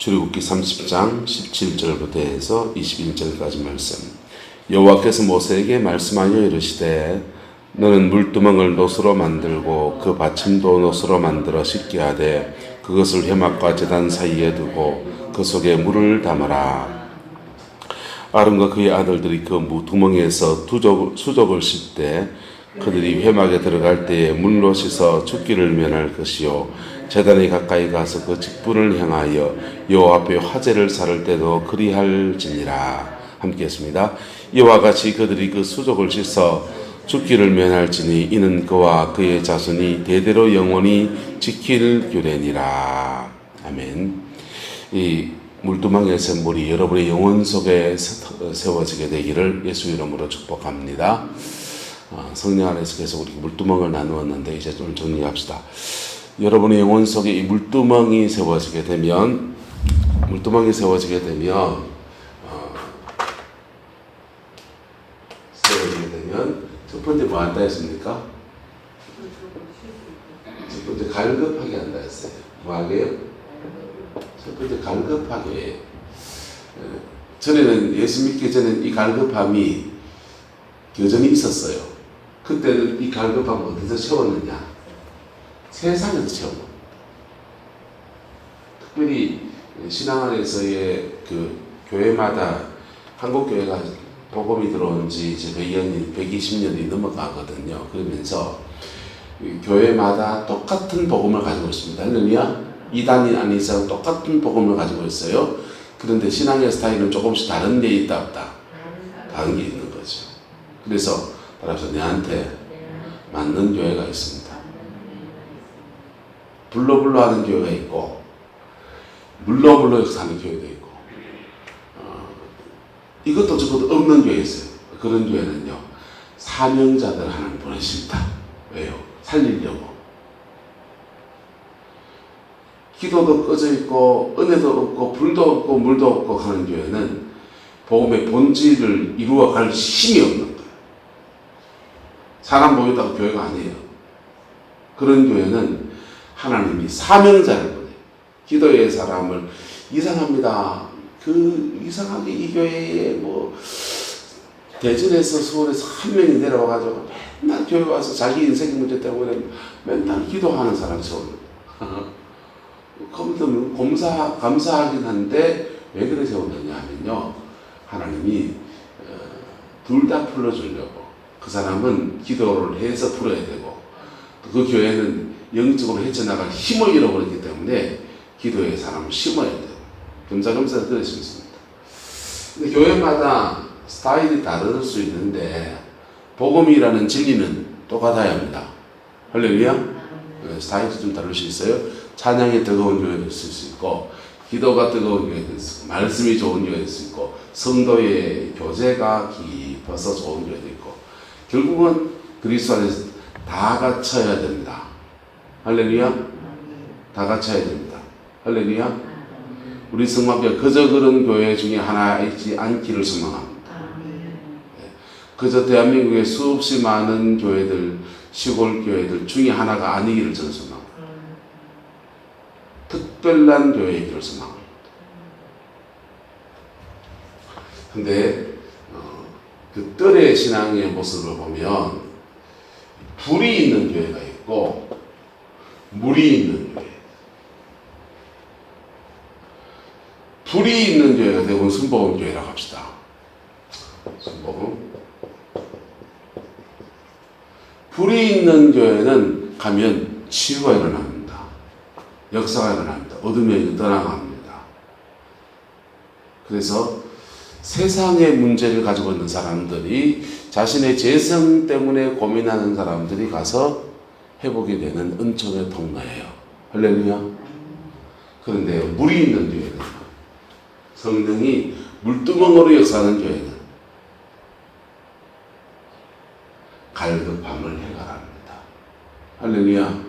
출애굽기 30장 17절부터 해서 21절까지 말씀. 여호와께서 모세에게 말씀하여 이르시되 너는 물두멍을 노수로 만들고 그 받침도 노수로 만들어 씻게 하되 그것을 회막과 제단 사이에 두고 그 속에 물을 담으라. 아론과 그의 아들들이 그 두멍에서 수족을 씻되 그들이 회막에 들어갈 때에 물로 씻어 죽기를 면할 것이요 제단에 가까이 가서 그 직분을 행하여 여호와 앞에 화제를 살을 때도 그리할지니라. 함께 했습니다. 이와 같이 그들이 그 수족을 씻어 죽기를 면할지니 이는 그와 그의 자손이 대대로 영원히 지킬 규례니라. 아멘. 이 물두멍에서 물이 여러분의 영혼 속에 세워지게 되기를 예수 이름으로 축복합니다. 성령 안에서 계속 우리 물두멍을 나누었는데 이제 좀 정리합시다. 여러분의 영혼 속에 이 물두멍이 세워지게 되면 첫 번째 뭐 한다 했습니까? 첫 번째 갈급하게 한다 했어요. 뭐 하게요? 첫 번째 갈급하게. 전에는 예수 믿기 전에는 이 갈급함이 여전히 있었어요. 그때는 이 갈급함을 어디서 채웠느냐? 세상에서 채웠고, 특별히 신앙 안에서의 그 교회마다 한국 교회가 복음이 들어온 지 이제 120년이 넘어가거든요. 그러면서 교회마다 똑같은 복음을 가지고 있습니다. 할렐루야. 이단이 아닌 이상 똑같은 복음을 가지고 있어요. 그런데 신앙의 스타일은 조금씩 다른 게 있다 없다. 다른 게 있는 거죠. 그래서 따라서 내한테 맞는 교회가 있습니다. 불러불러 하는 교회가 있고 물러물러 하는 교회도 있고 이것도 저것도 없는 교회 있어요. 그런 교회는요 사명자들 하나님 보내십니다. 왜요? 살리려고. 기도도 꺼져 있고 은혜도 없고 불도 없고 물도 없고 하는 교회는 복음의 본질을 이루어갈 힘이 없는 거예요. 사람 모였다고 교회가 아니에요. 그런 교회는 하나님이 사명자를 보내요. 기도의 사람을 이상합니다. 이상하게 이 교회에 대전에서 서울에서 한 명이 내려와가지고 맨날 교회 와서 자기 인생 문제 때문에 맨날 기도하는 사람이 세웁니다. 감사하긴 한데 왜 그래 세웠느냐 하면요. 하나님이 둘 다 풀어주려고. 그 사람은 기도를 해서 풀어야 되고 그 교회는 영적으로 헤쳐나갈 힘을 잃어버렸기 때문에 기도의 사람을 심어야 돼요. 겸사겸사 그럴 수 있습니다. 근데 교회마다 스타일이 다를 수 있는데 복음이라는 진리는 똑같아야 합니다. 할렐루야. 스타일이 좀 다를 수 있어요. 찬양이 뜨거운 교회도 있을 수 있고 기도가 뜨거운 교회도 있고 말씀이 좋은 교회도 있고 성도의 교제가 깊어서 좋은 교회도 있고 결국은 그리스도 안에서 다 갖춰야 됩니다. 할렐루야. 다 갖춰야 됩니다. 할렐루야. 우리 성막교회 그저 그런 교회 중에 하나 있지 않기를 소망합니다. 그저 대한민국에 수없이 많은 교회들, 시골 교회들 중에 하나가 아니기를 저는 소망합니다. 특별한 교회이기를 소망합니다. 근데 그 뜰의 신앙의 모습을 보면 불이 있는 교회가 있고 물이 있는 교회. 불이 있는 교회가 대부분 순복음 교회라고 합시다. 순복음. 불이 있는 교회는 가면 치유가 일어납니다. 역사가 일어납니다. 어둠이 떠나갑니다. 그래서 세상의 문제를 가지고 있는 사람들이 자신의 재성 때문에 고민하는 사람들이 가서 회복이 되는 은총의 통로예요. 할렐루야. 그런데 물이 있는 교회는 성령이 물두멍으로 역사하는 교회는 갈급함을 해결합니다. 할렐루야.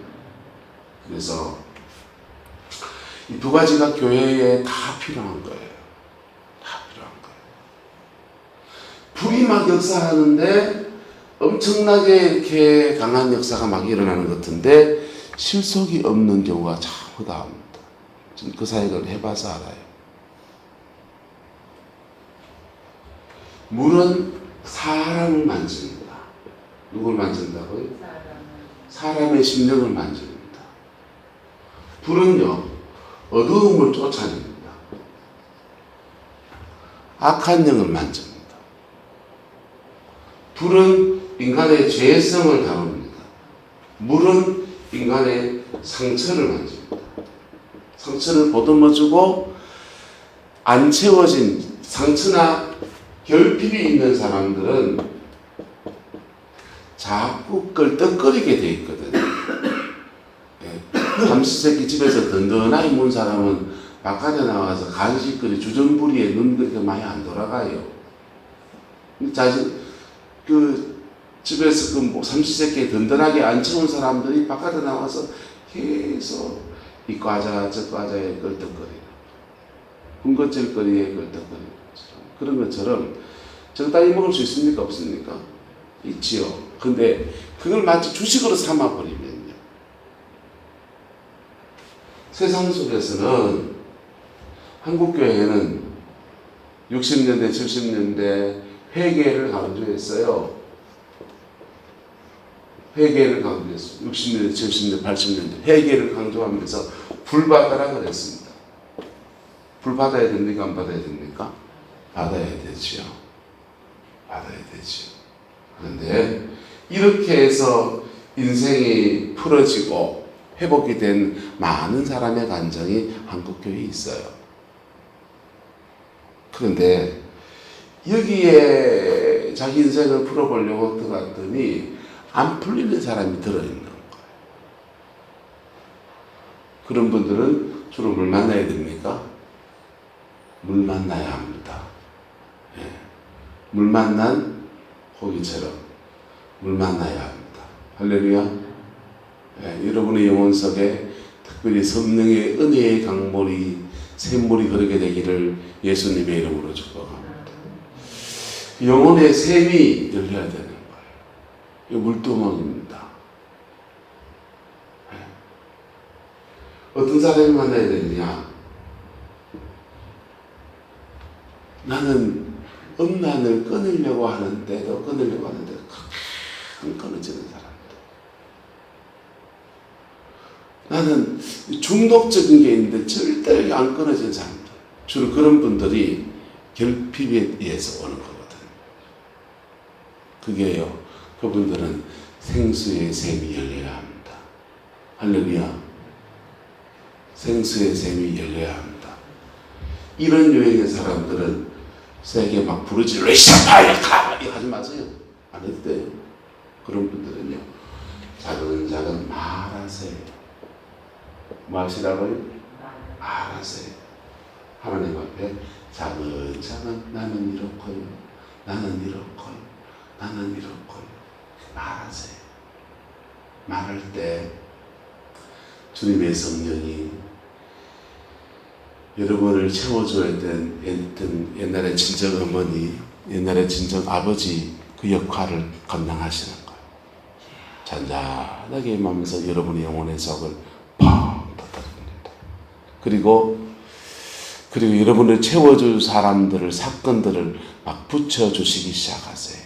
그래서 이 두 가지가 교회에 다 필요한 거예요. 다 필요한 거예요. 불이 막 역사하는데 엄청나게 이렇게 강한 역사가 막 일어나는 것 같은데 실속이 없는 경우가 참 허다합니다. 그 사역을 해봐서 알아요. 물은 사람을 만집니다. 누굴 만진다고요? 사람의 심령을 만집니다. 불은요, 어두움을 쫓아냅니다. 악한 영을 만집니다. 불은 인간의 죄성을 다룹니다. 물은 인간의 상처를 만집니다. 상처를 보듬어주고 안 채워진 상처나 결핍이 있는 사람들은 자꾸 끌떡거리게 돼 있거든요. 삼시세끼 집에서 든든하게 문 사람은 바깥에 나와서 간식거리 주전부리에 눈 그렇게 많이 안 돌아가요. 집에서 삼시세끼 든든하게 안 채운 사람들이 바깥에 나와서 계속 이 과자 저 과자에 끌떡거리고 군것질거리에 끌떡거리고 그런 것처럼 적당히 먹을 수 있습니까? 없습니까? 있지요. 근데 그걸 마치 주식으로 삼아버리면요, 세상 속에서는 한국교회는 60년대 70년대 회개를 강조했어요. 회개를 강조했어요. 60년대 70년대 80년대 회개를 강조하면서 불 받아라 그랬습니다. 불 받아야 됩니까? 안 받아야 됩니까? 받아야 되지요. 받아야 되지요. 그런데 이렇게 해서 인생이 풀어지고 회복이 된 많은 사람의 간증이 한국교회에 있어요. 그런데 여기에 자기 인생을 풀어보려고 들어갔더니 안 풀리는 사람이 들어있는 거예요. 그런 분들은 주로 물 만나야 됩니까? 물 만나야 합니다. 예. 물 만난 고기처럼 물 만나야 합니다. 할렐루야. 예. 여러분의 영혼 속에 특별히 성령의 은혜의 강물이 샘물이 흐르게 되기를 예수님의 이름으로 축복합니다. 영혼의 샘이 열려야 되는 거예요. 이 물두멍입니다. 예. 어떤 사람을 만나야 되느냐? 나는 음란을 끊으려고 하는데도 안 끊어지는 사람들. 나는 중독적인 게 있는데 절대로 안 끊어지는 사람들. 주로 그런 분들이 결핍에 의해서 오는 거거든요. 그게요, 그분들은 생수의 샘이 열려야 합니다. 할렐루야. 생수의 샘이 열려야 합니다. 이런 유형의 사람들은 세게 막 부르지 레시파이카 하지 마세요. 안 해도 돼요. 그런 분들은요, 작은 말하세요. 뭐 하시라고요? 말하세요. 하나님 앞에 작은 나는 이렇고요, 나는 이렇고요, 나는 이렇고요. 말하세요. 말할 때 주님의 성령이 여러분을 채워줘야 된 옛날에 친정 어머니, 옛날에 친정 아버지 그 역할을 감당하시는 거예요. 잔잔하게 임하면서 여러분의 영혼의 속을 펑 터뜨립니다. 그리고 여러분을 채워줄 사람들을, 사건들을 막 붙여주시기 시작하세요.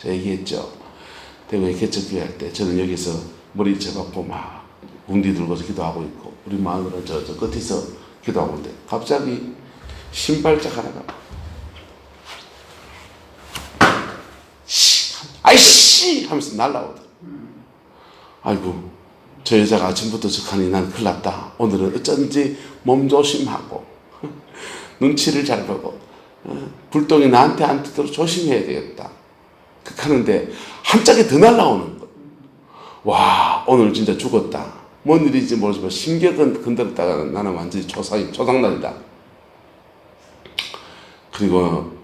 제가 얘기했죠. 대구에 개척교회 할 때 저는 여기서 머리 쳐갖고 막 궁디 들고서 기도하고 있고, 우리 마누라는 저 끝에서 기도하고 있는데 갑자기 신발짝 하나가 아이씨 하면서 날라오더라고요. 아이고, 저 여자가 아침부터 저하니 난 큰일 났다. 오늘은 어쩐지 몸조심하고 눈치를 잘 보고 불똥이 나한테 안 뜨도록 조심해야 되겠다. 그렇게 하는데 한 짝이 더 날라오는 거예요. 와, 오늘 진짜 죽었다. 뭔 일인지 모르지만 심격은 건드렸다가 나는 완전히 초상날이다. 그리고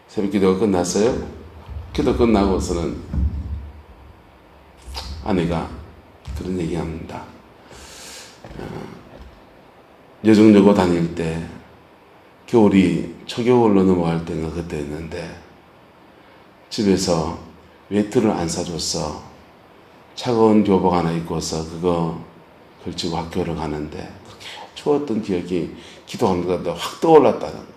새벽 기도가 끝났어요. 기도 끝나고서는 아내가 그런 얘기합니다. 여중여고 다닐 때 겨울이 초겨울로 넘어갈 때가 그때였는데 집에서 외투를 안 사줬어. 차가운 교복 하나 입고서 그거 걸치고 학교를 가는데 그렇게 추웠던 기억이 기도하는데 확 떠올랐다는 거예요.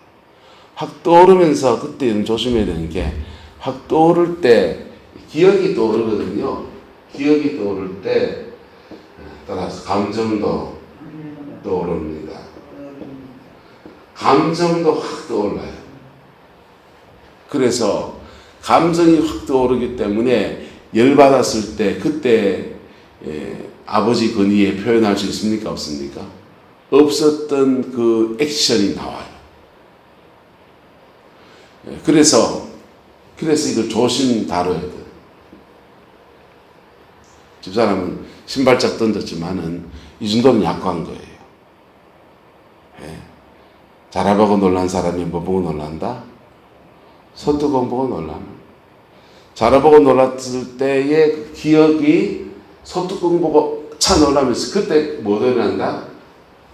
확 떠오르면서 그때는 조심해야 되는 게 확 떠오를 때 기억이 떠오르거든요. 기억이 떠오를 때 따라서 감정도 떠오릅니다. 감정도 확 떠올라요. 그래서 감정이 확 떠오르기 때문에 열받았을 때 그때 아버지 권위에 표현할 수 있습니까? 없습니까? 없었던 그 액션이 나와요. 그래서 이걸 조심 다뤄야 돼요. 집사람은 신발짝 던졌지만은 이 정도는 약한 거예요. 예. 자라보고 놀란 사람이 뭐 보고 놀란다? 소뚜껑 보고 놀라는. 자라보고 놀랐을 때의 그 기억이 소뚜껑 보고 차 놀라면서 그때 뭐가 일어난다?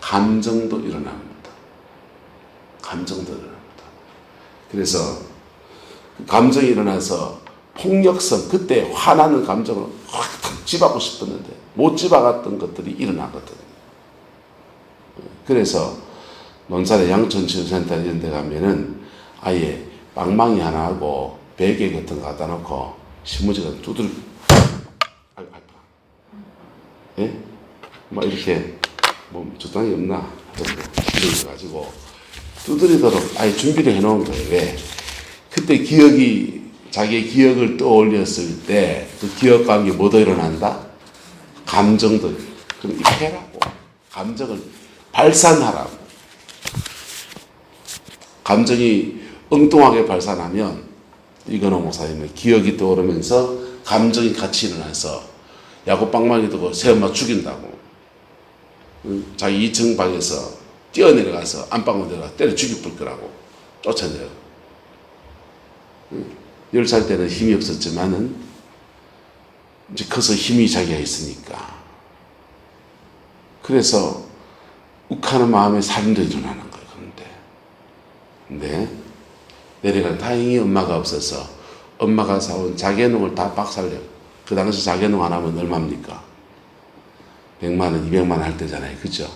감정도 일어납니다. 감정도 일어납니다. 그래서 그 감정이 일어나서 폭력성, 그때 화나는 감정을 확 집하고 싶었는데 못 집어갔던 것들이 일어나거든요. 그래서 논산의 양천치유센터 이런 데 가면은 아예 빵망이 하나 하고 베개 같은 거 갖다 놓고 신문지가 두드려 예? 막 이렇게 뭐 적당히 없나 이렇게 가지고 두드리도록 아예 준비를 해놓은 거예요. 왜? 그때 기억이 자기의 기억을 떠올렸을 때 그 기억과 함께 뭐도 일어난다? 감정도. 그럼 이렇게 해라고. 감정을 발산하라고. 감정이 엉뚱하게 발산하면 이거는 목사님은 기억이 떠오르면서 감정이 같이 일어나서 야구방망이 두고 새엄마 죽인다고. 자기 2층 방에서 뛰어내려가서 안방으로 내려가 때려 죽일 거라고 쫓아내요. 10살 때는 힘이 없었지만은 이제 커서 힘이 자기가 있으니까. 그래서 욱하는 마음에 살인도 일어나는 거예요. 근데 내려가 다행히 엄마가 없어서 엄마가 사온 자개농을 다 박살내요. 그 당시 자개농 하나면 얼마입니까? 100만 원, 200만 원 할 때잖아요. 그죠?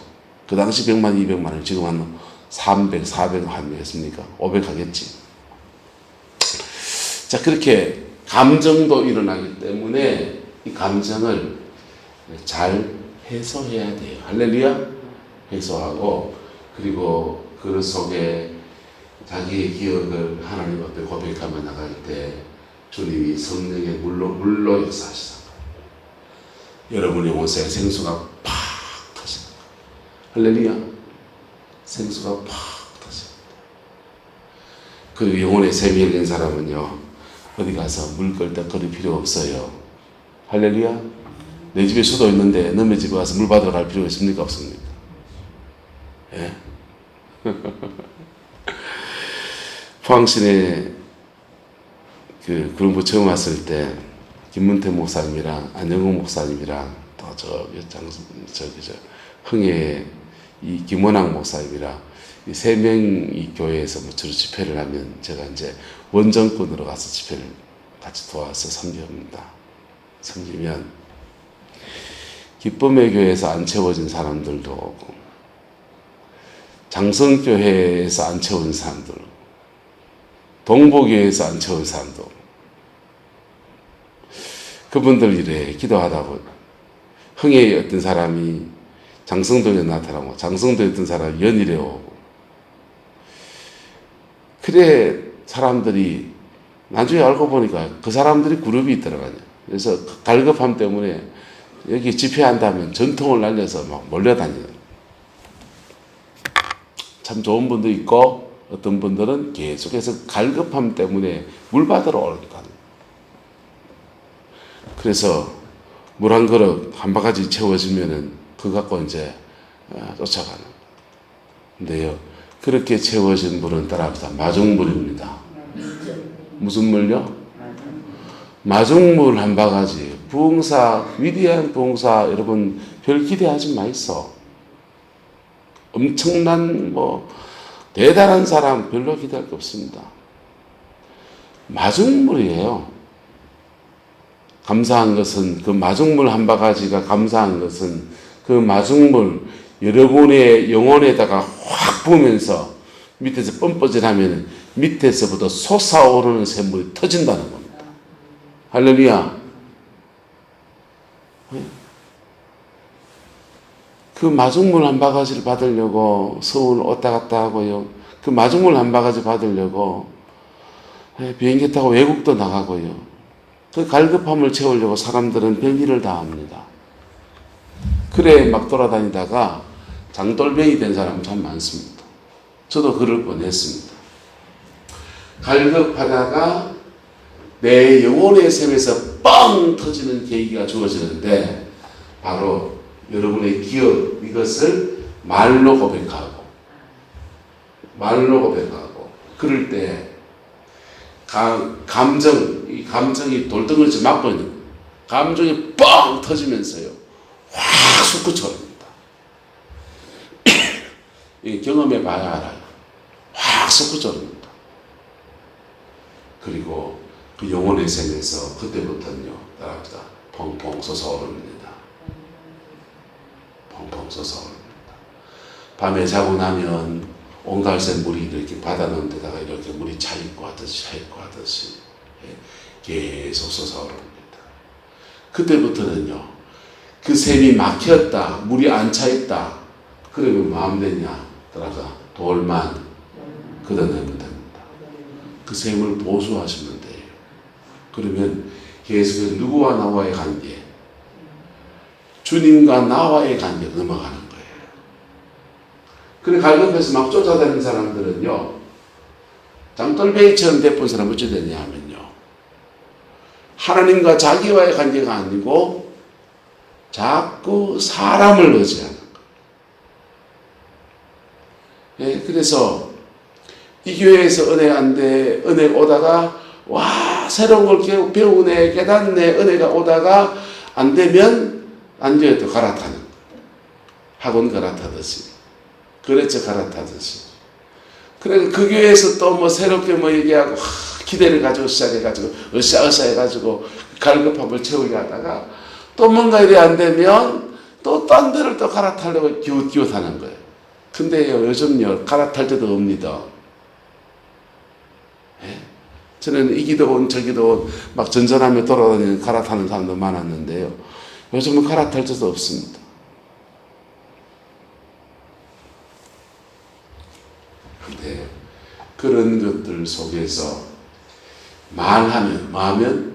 그 당시 100만 원, 200만 원, 지금 한 300, 400 하겠습니까? 500 하겠지. 자, 그렇게 감정도 일어나기 때문에 이 감정을 잘 해소해야 돼요. 할렐루야? 해소하고, 그리고 그 속에 자기의 기억을 하나님 앞에 고백하며 나갈 때 주님이 성령의 물로 역사하시다. 여러분의 옷에 생수가 팍 터집니다. 할렐루야. 생수가 팍 터집니다. 그리고 영혼의 샘이 열린 사람은요, 어디 가서 물 끌떡거릴 필요 없어요. 할렐루야. 내 집에 수도 있는데 너네 집에 가서 물 받으러 갈 필요가 있습니까? 없습니까? 예? 포항시내 그런 거 처음 왔을 때 김문태 목사님이랑 안영국 목사님이랑 또 흥해 이 김원학 목사님이랑 이 세 명이 교회에서 뭐 주로 집회를 하면 제가 이제 원정권으로 가서 집회를 같이 도와서 섬깁니다. 섬기면 기쁨의 교회에서 안 채워진 사람들도 오고 장성교회에서 안 채운 사람들, 동복교회에서 안 채운 사람도 그분들 이래 기도하다고 흥에 어떤 사람이 장성도에 나타나고 장성도에 어떤 사람이 연일에 오고 그래 사람들이 나중에 알고 보니까 그 사람들이 그룹이 있더라고요. 그래서 갈급함 때문에 여기 집회한다면 전통을 날려서 막 몰려다니는 참 좋은 분도 있고 어떤 분들은 계속해서 갈급함 때문에 물 받으러 오니까 그래서 물 한 그릇 한 바가지 채워지면은 그거 갖고 이제 쫓아가는. 근데요 그렇게 채워진 물은 따라합시다. 마중물입니다. 무슨 물요? 마중물 한 바가지. 부흥사, 위대한 부흥사 여러분 별 기대하지 마이소. 엄청난 뭐 대단한 사람 별로 기대할 게 없습니다. 마중물이에요. 감사한 것은 그 마중물 한 바가지가 감사한 것은 그 마중물 여러분의 영혼에다가 확 부으면서 밑에서 뻔뻔질하면 밑에서부터 솟아오르는 샘물이 터진다는 겁니다. 할렐루야. 그 마중물 한 바가지를 받으려고 서울 왔다 갔다 하고요. 그 마중물 한 바가지 받으려고 비행기 타고 외국도 나가고요. 그 갈급함을 채우려고 사람들은 별일을 다 합니다. 그래 막 돌아다니다가 장돌뱅이 된 사람은 참 많습니다. 저도 그럴 뻔했습니다. 갈급하다가 내 영혼의 샘에서 뻥 터지는 계기가 주어지는데 바로 여러분의 기억, 이것을 말로 고백하고 그럴 때 이 감정이 돌덩어리지 막고 있는 거예요. 감정이 뻥 터지면서요 확 솟구쳐옵니다. 경험해 봐야 알아요. 확 솟구쳐옵니다. 그리고 그 영혼의 샘에서 그때부터는요 따라합니다. 펑펑 솟아오릅니다. 펑펑 솟아오릅니다. 밤에 자고 나면 온갈새 물이 이렇게 바다 넣은 데다가 이렇게 물이 차있고 하듯이 계속 솟아오릅니다. 그때부터는요 그 샘이 막혔다, 물이 안 차있다, 그러면 마음 되냐 따라가 돌만 걷어내면 됩니다. 그 샘을 보수하시면 돼요. 그러면 계속해서 누구와 나와의 관계, 주님과 나와의 관계로 넘어가는 거예요. 그래 갈급해서 막 쫓아다니는 사람들은요 장돌뱅이처럼 돼본 사람은 어찌 되냐 하면요 하나님과 자기와의 관계가 아니고 자꾸 사람을 의지하는 거예요. 그래서 이 교회에서 은혜 오다가 와 새로운 걸 배우네 깨닫네 은혜가 오다가 안 되면 안 돼요. 또 갈아타는 거예요. 학원 갈아타듯이 거래처 갈아타듯이. 그래 그 교회에서 또 뭐 새롭게 뭐 얘기하고 기대를 가지고 시작해가지고 으쌰으쌰 해가지고 갈급함을 채우게 하다가 또 뭔가 일이 안 되면 또 딴 데를 또 갈아타려고 기웃기웃하는 거예요. 근데요 요즘요 갈아탈 데도 없니다. 저는 이기도 온 저기도 온 막 전전하며 돌아다니는 갈아타는 사람도 많았는데요 요즘은 갈아탈 데도 없습니다. 근데 그런 것들 속에서 말하면 말이라니까요.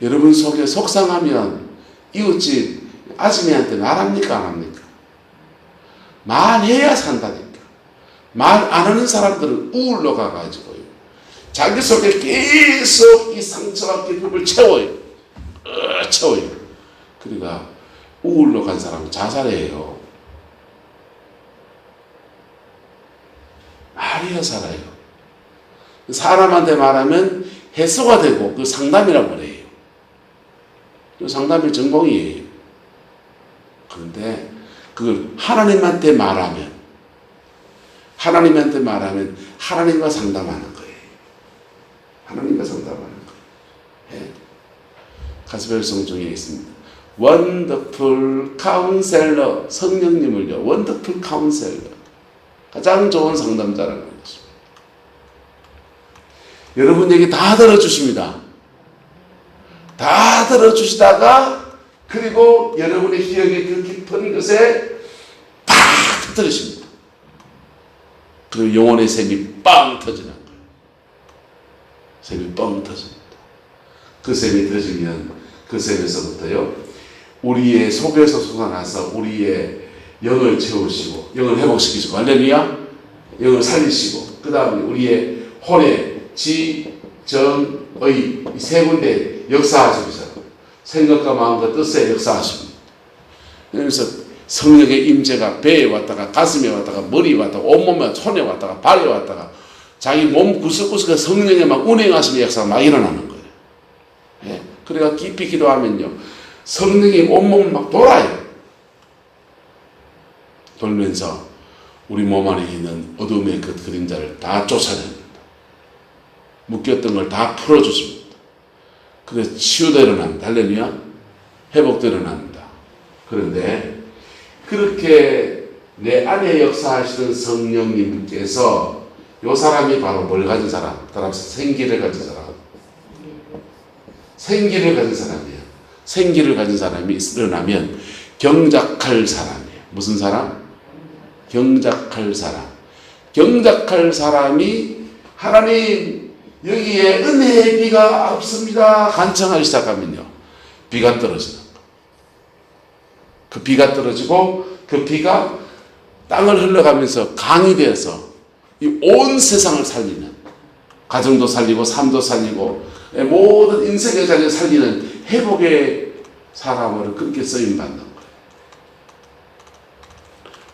여러분 속에 속상하면 이웃집 아줌이한테 말합니까 안 합니까? 말해야 산다니까. 말 안 하는 사람들은 우울로 가가지고요 자기 속에 계속 이 상처와 기쁨을 채워요. 그러니까 우울로 간 사람은 자살해요. 말이야 살아요. 사람한테 말하면 해소가 되고 그 상담이라고 그래요. 그 상담이 전공이에요. 그런데 그걸 하나님한테 말하면 하나님과 상담하는 거예요. 하나님과 상담하는 거예요. 가스펠송 중에 있습니다. 원더풀 카운셀러, 성령님을요 원더풀 카운셀러, 가장 좋은 상담자라는 것입니다. 여러분 얘기 다 들어주십니다. 다 들어주시다가 그리고 여러분의 기억의 그 깊은 것에 팍 터뜨리십니다. 그리고 영혼의 샘이 빵 터지는 거예요. 샘이 뻥 터집니다. 그 샘이 터지면 그 샘에서부터요 우리의 속에서 솟아나서 우리의 영을 채우시고 영을 회복시키시고 할렐루야 영을 살리시고 그 다음에 우리의 혼의 지, 정, 의 이 세 군데 역사하시면서 생각과 마음과 뜻에 역사하십니다. 그래서 성령의 임재가 배에 왔다가 가슴에 왔다가 머리에 왔다가 온몸에 손에 왔다가 발에 왔다가 자기 몸 구석구석에 성령의 막 운행하시는 역사가 막 일어나는 거예요. 그러니까 깊이 기도하면요 성령이 온몸을 막 돌아요. 돌면서 우리 몸 안에 있는 어둠의 그 그림자를 다 쫓아냅니다. 묶였던 걸 다 풀어주십니다. 그래서 치유도 일어납니다. 할렐루야. 회복도 일어납니다. 그런데 그렇게 내 안에 역사하시는 성령님께서 이 사람이 바로 뭘 가진 사람? 따라서 생기를 가진 사람. 생기를 가진 사람이에요. 생기를 가진 사람이 일어나면 경작할 사람이에요. 무슨 사람? 경작할 사람. 경작할 사람이 하나님 여기에 은혜의 비가 없습니다. 간청하기 시작하면요. 비가 떨어지는 거예요. 그 비가 떨어지고 그 비가 땅을 흘러가면서 강이 되어서 이 온 세상을 살리는, 가정도 살리고 삶도 살리고 모든 인생의 자리를 살리는 회복의 사람으로 그렇게 쓰임받는 거예요.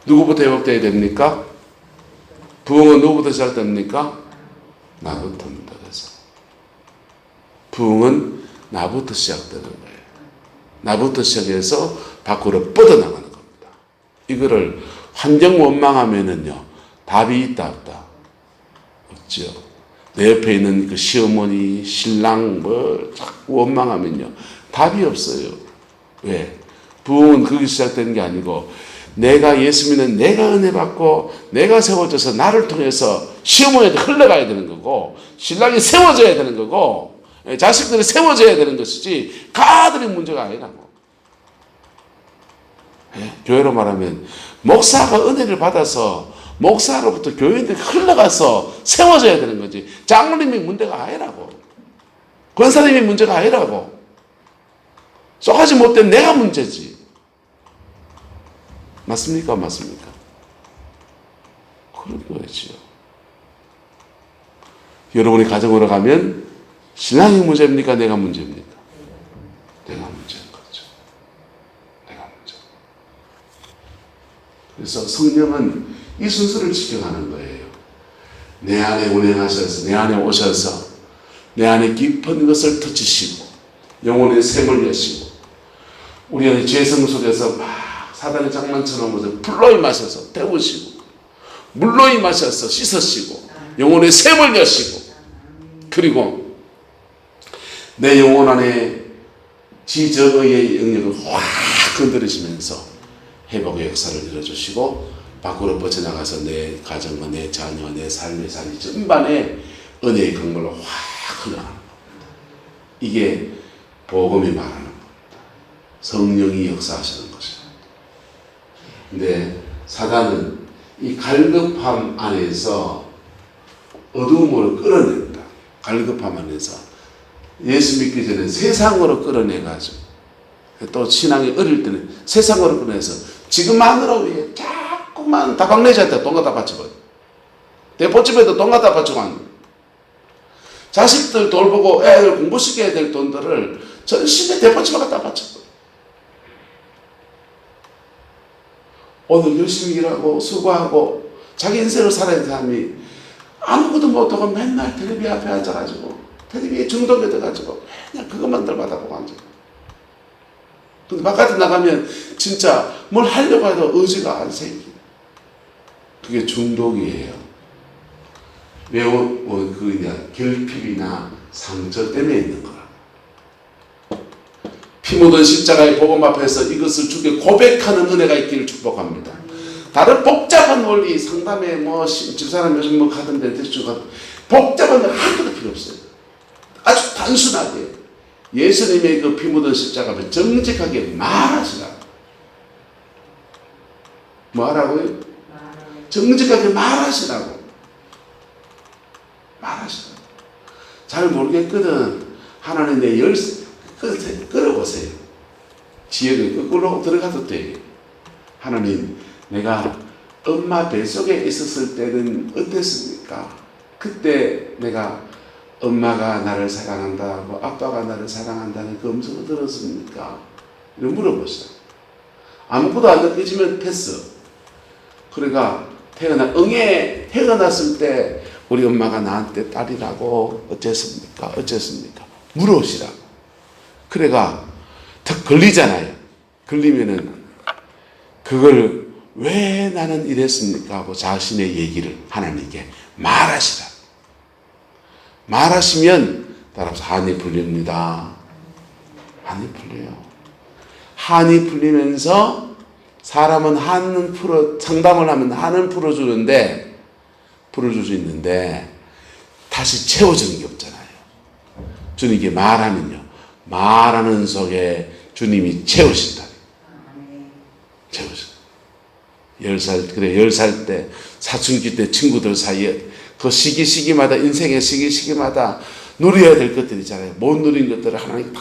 누구부터 회복되어야 됩니까? 부흥은 누구부터 시작됩니까? 나부터입니다. 그래서 부흥은 나부터 시작되는 거예요. 나부터 시작해서 밖으로 뻗어나가는 겁니다. 이거를 환경 원망하면은요, 답이 있다 없다? 없죠. 내 옆에 있는 그 시어머니, 신랑 뭐 자꾸 원망하면요, 답이 없어요. 왜? 부흥은 거기 시작되는 게 아니고 내가 예수 믿는 내가 은혜 받고 내가 세워져서 나를 통해서 시어머니한테 흘러가야 되는 거고, 신랑이 세워져야 되는 거고, 자식들이 세워져야 되는 것이지 가들이 문제가 아니라고. 교회로 말하면 목사가 은혜를 받아서 목사로부터 교인들이 흘러가서 세워져야 되는 거지, 장로님이 문제가 아니라고. 권사님이 문제가 아니라고. 쏘가지 못된 내가 문제지. 맞습니까? 맞습니까? 그런 거지요. 여러분이 가정으로 가면 신랑이 문제입니까? 내가 문제입니까? 내가 문제인 거죠. 내가 문제. 그래서 성령은 이 순서를 지켜가는 거예요. 내 안에 운행하셔서, 내 안에 오셔서 내 안에 깊은 것을 터치시고 영혼의 샘을 여시고 우리 안에 죄성 속에서 막 사단의 장난처럼 오셔서 불로 임하셔서 태우시고 물로 임하셔서 씻으시고 영혼의 샘을 여시고, 그리고 내 영혼 안에 지정의의 영역을 확 건드리시면서 회복의 역사를 이뤄주시고 밖으로 뻗쳐나가서 내 가정과 내 자녀, 내 삶의 살이 전반에 은혜의 강물로 확 흘러가는 겁니다. 이게 복음이 말하는 겁니다. 성령이 역사하시는 것입니다. 근데 사단은 이 갈급함 안에서 어두움으로 끌어냅니다. 갈급함 안에서 예수 믿기 전에 세상으로 끌어내가지고, 또 신앙이 어릴 때는 세상으로 끌어내서 지금 하느라고 위해 자꾸만 다방내자한테 돈 갖다 바쳐버려. 대포집에도 돈 갖다 바쳐가는, 자식들 돌보고 애들 공부시켜야 될 돈들을 전신에 대포집에 갖다 바쳐버려. 오늘 열심히 일하고 수고하고 자기 인생을 살아야 하는 사람이 아무것도 못하고 맨날 텔레비 앞에 앉아가지고 텔레비에 중독이 돼가지고 맨날 그것만 들받아보고 앉아. 근데 바깥에 나가면 진짜 뭘 하려고 해도 의지가 안 생겨. 그게 중독이에요. 왜 결핍이나 상처 때문에 있는 거라. 피 묻은 십자가의 복음 앞에서 이것을 주께 고백하는 은혜가 있기를 축복합니다. 다른 복잡한 원리 상담에 집사람 요즘 가던데 대충 가던 복잡한 건 하나도 필요 없어요. 아주 단순하게 예수님의 그 피 묻은 십자가 앞에 정직하게 말하시라고. 뭐 하라고요? 정직하게 말하시라고. 말하시라고. 잘 모르겠거든. 하나님 내 열쇠 끌어보세요. 지혜를 거꾸로 들어가도 돼. 하나님, 내가 엄마 뱃속에 있었을 때는 어땠습니까? 그때 내가 엄마가 나를 사랑한다고, 아빠가 나를 사랑한다는 그 음성을 들었습니까? 이렇게 물어보세요. 아무것도 안 느껴지면 패스. 그러니까 태어났을 때 우리 엄마가 나한테 딸이라고 어쨌습니까? 어쨌습니까? 물으시라고. 그래가 턱 걸리잖아요. 걸리면은 그걸 왜 나는 이랬습니까? 하고 자신의 얘기를 하나님께 말하시라. 말하시면 따라서 한이 풀립니다. 한이 풀려요. 한이 풀리면서 사람은 한은 상담을 하면 한은 풀어줄 수 있는데 다시 채워주는 게 없잖아요. 주님께 말하면요. 말하는 속에 주님이 채우신다. 채우신다. 10살 때, 사춘기 때 친구들 사이에 그 시기마다, 인생의 시기마다 누려야 될 것들이 있잖아요. 못 누린 것들을 하나님 다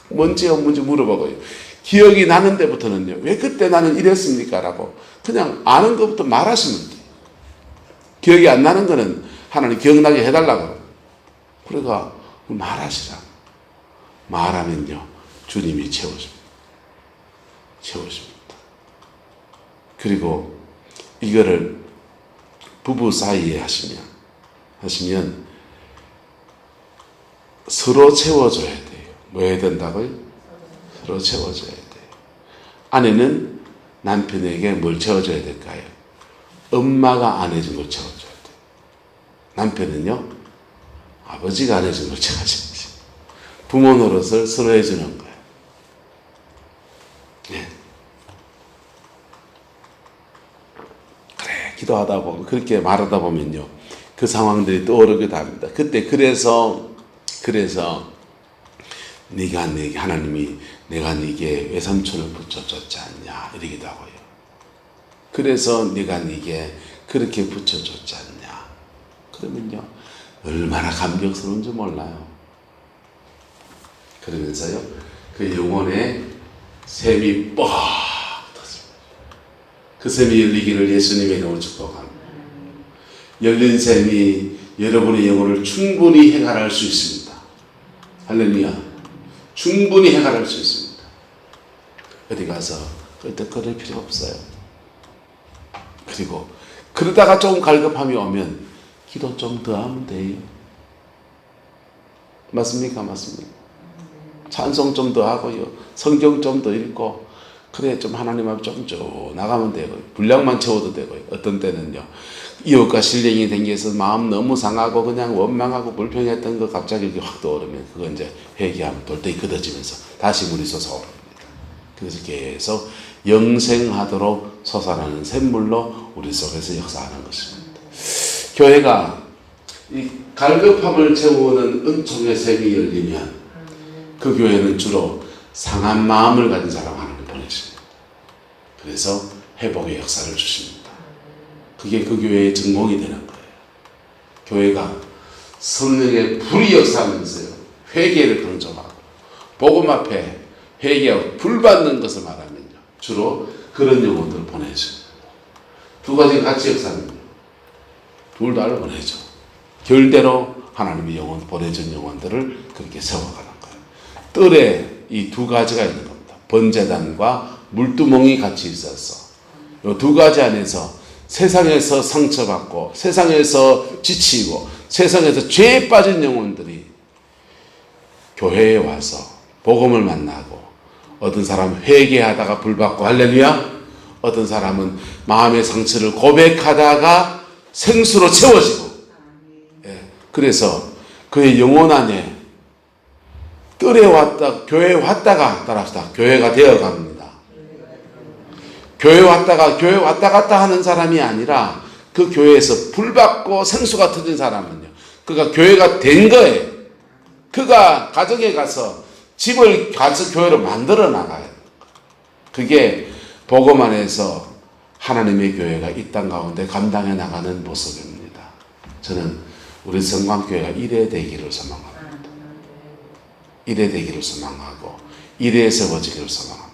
뭔지 물어보고요. 기억이 나는 데부터는요. 왜 그때 나는 이랬습니까? 라고 그냥 아는 것부터 말하시면 돼요. 기억이 안 나는 거는 하나님 기억나게 해달라고. 그러니까 말하시라. 말하면요. 주님이 채워줍니다. 그리고 이거를 부부 사이에 하시면 서로 채워줘야 돼요. 뭐 해야 된다고요? 서로 채워줘야 돼요. 아내는 남편에게 뭘 채워줘야 될까요? 엄마가 안 해준 걸 채워줘야 돼요. 남편은요, 아버지가 안 해준 걸 채워줘야지. 부모 노릇을 서로 해주는 거예요. 네. 그래, 기도하다 보면, 그렇게 말하다 보면요, 그 상황들이 떠오르기도 합니다. 그때 그래서 하나님이 내가 네게 외삼촌을 붙여줬지 않냐 이러기도 하고요. 그래서 네가 네게 그렇게 붙여줬지 않냐. 그러면요, 얼마나 감격스러운지 몰라요. 그러면서요, 그 영혼에 샘이 뻑 터집니다. 그 샘이 열리기를 예수님의 이름으로 축복합니다. 열린 샘이 여러분의 영혼을 충분히 해결할 수 있습니다. 할렐루야. 충분히 해결할 수 있습니다. 어디 가서 끄떡거릴 필요 없어요. 그리고 그러다가 조금 갈급함이 오면 기도 좀 더 하면 돼요. 맞습니까? 찬송 좀 더 하고요. 성경 좀 더 읽고, 그래 좀 하나님 앞에 좀 나가면 되고요. 분량만 채워도 되고요. 어떤 때는요, 이웃과 실령이 생겨서 마음 너무 상하고 그냥 원망하고 불평했던 거 갑자기 이렇게 확 떠오르면 그거 이제 회개하면 돌덩이 걷어지면서 다시 물이 솟아오릅니다. 그래서 계속 영생하도록 솟아나는 샘물로 우리 속에서 역사하는 것입니다. 교회가 이 갈급함을 채우는 은총의 샘이 열리면 그 교회는 주로 상한 마음을 가진 사람 하나님 보내십니다. 그래서 회복의 역사를 주십니다. 그게 그 교회의 전공이 되는 거예요. 교회가 성령의 불이 역사하면서요, 회개를 강조하고 복음 앞에 회개하고 불 받는 것을 말하면요, 주로 그런 영혼들을 보내줍니다. 두 가지 같이 역사하면요, 둘 다를 보내죠. 결대로 하나님의 영혼, 보내준 영혼들을 그렇게 세워가는 거예요. 뜰에 이 두 가지가 있는 겁니다. 번제단과 물두멍이 같이 있어서 이 두 가지 안에서 세상에서 상처받고 세상에서 지치고 세상에서 죄에 빠진 영혼들이 교회에 와서 복음을 만나고, 어떤 사람은 회개하다가 불받고, 할렐루야. 어떤 사람은 마음의 상처를 고백하다가 생수로 채워지고, 그래서 그의 영혼 안에 뜰에 왔다, 교회에 왔다가 따라합시다. 교회가 되어갑니다. 교회 왔다 갔다 하는 사람이 아니라 그 교회에서 불받고 생수가 터진 사람은요, 그가 교회가 된 거예요. 그가 가정에 가서 집을 가서 교회로 만들어 나가요. 그게 복음 안에서 하나님의 교회가 이 땅 가운데 감당해 나가는 모습입니다. 저는 우리 성광교회가 이래 되기를 소망합니다. 이래 되기를 소망하고 이래 세워지기를 소망합니다.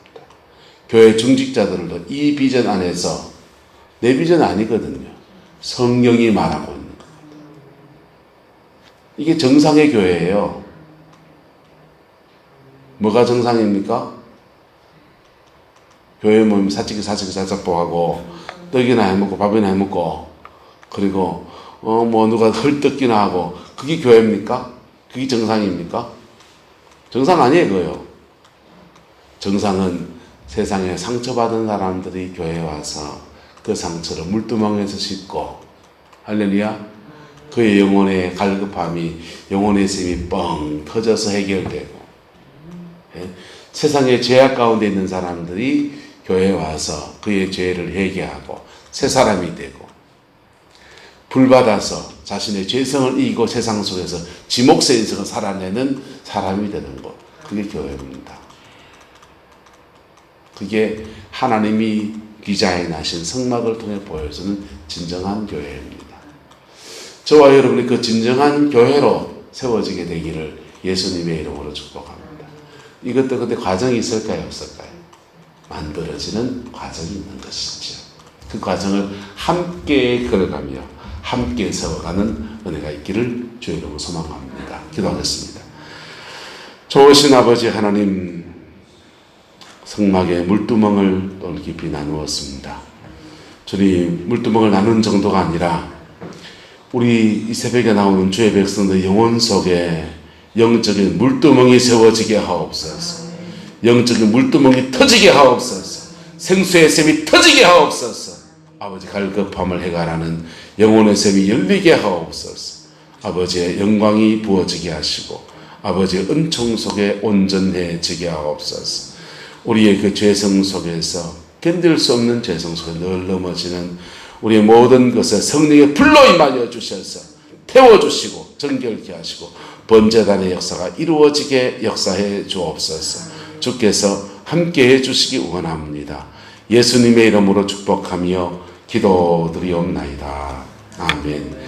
교회 중직자들도 이 비전 안에서, 내 비전 아니거든요, 성령이 말하고 있는 겁니다. 이게 정상의 교회예요. 뭐가 정상입니까? 교회 모임 사치기 살짝보하고 떡이나 해먹고 밥이나 해먹고, 그리고 누가 헐떡기나 하고, 그게 교회입니까? 그게 정상입니까? 정상 아니에요, 그거요. 정상은 세상에 상처받은 사람들이 교회에 와서 그 상처를 물두멍에서 씻고, 할렐루야, 그의 영혼의 갈급함이, 영혼의 샘이 뻥 터져서 해결되고, 세상의 죄악 가운데 있는 사람들이 교회에 와서 그의 죄를 회개하고 새 사람이 되고 불받아서 자신의 죄성을 이기고 세상 속에서 지 몫의 인생을 살아내는 사람이 되는 것, 그게 교회입니다. 그게 하나님이 디자인하신 성막을 통해 보여주는 진정한 교회입니다. 저와 여러분이 그 진정한 교회로 세워지게 되기를 예수님의 이름으로 축복합니다. 이것도 근데 과정이 있을까요, 없을까요? 만들어지는 과정이 있는 것이죠. 그 과정을 함께 걸어가며 함께 세워가는 은혜가 있기를 주의 이름으로 소망합니다. 기도하겠습니다. 좋으신 아버지 하나님, 성막에 물두멍을 또 깊이 나누었습니다. 주님, 물두멍을 나누는 정도가 아니라 우리 이 새벽에 나오는 주의 백성들 영혼 속에 영적인 물두멍이 세워지게 하옵소서. 영적인 물두멍이 터지게 하옵소서. 생수의 샘이 터지게 하옵소서. 아버지, 갈급함을 해결하는 영혼의 샘이 열리게 하옵소서. 아버지의 영광이 부어지게 하시고 아버지의 은총 속에 온전해지게 하옵소서. 우리의 그 죄성 속에서 견딜 수 없는 죄성 속에 늘 넘어지는 우리의 모든 것을 성령의 불로 임하여 주셔서 태워주시고 정결케 하시고 번제단의 역사가 이루어지게 역사해 주옵소서. 주께서 함께해 주시기 원합니다. 예수님의 이름으로 축복하며 기도드리옵나이다. 아멘.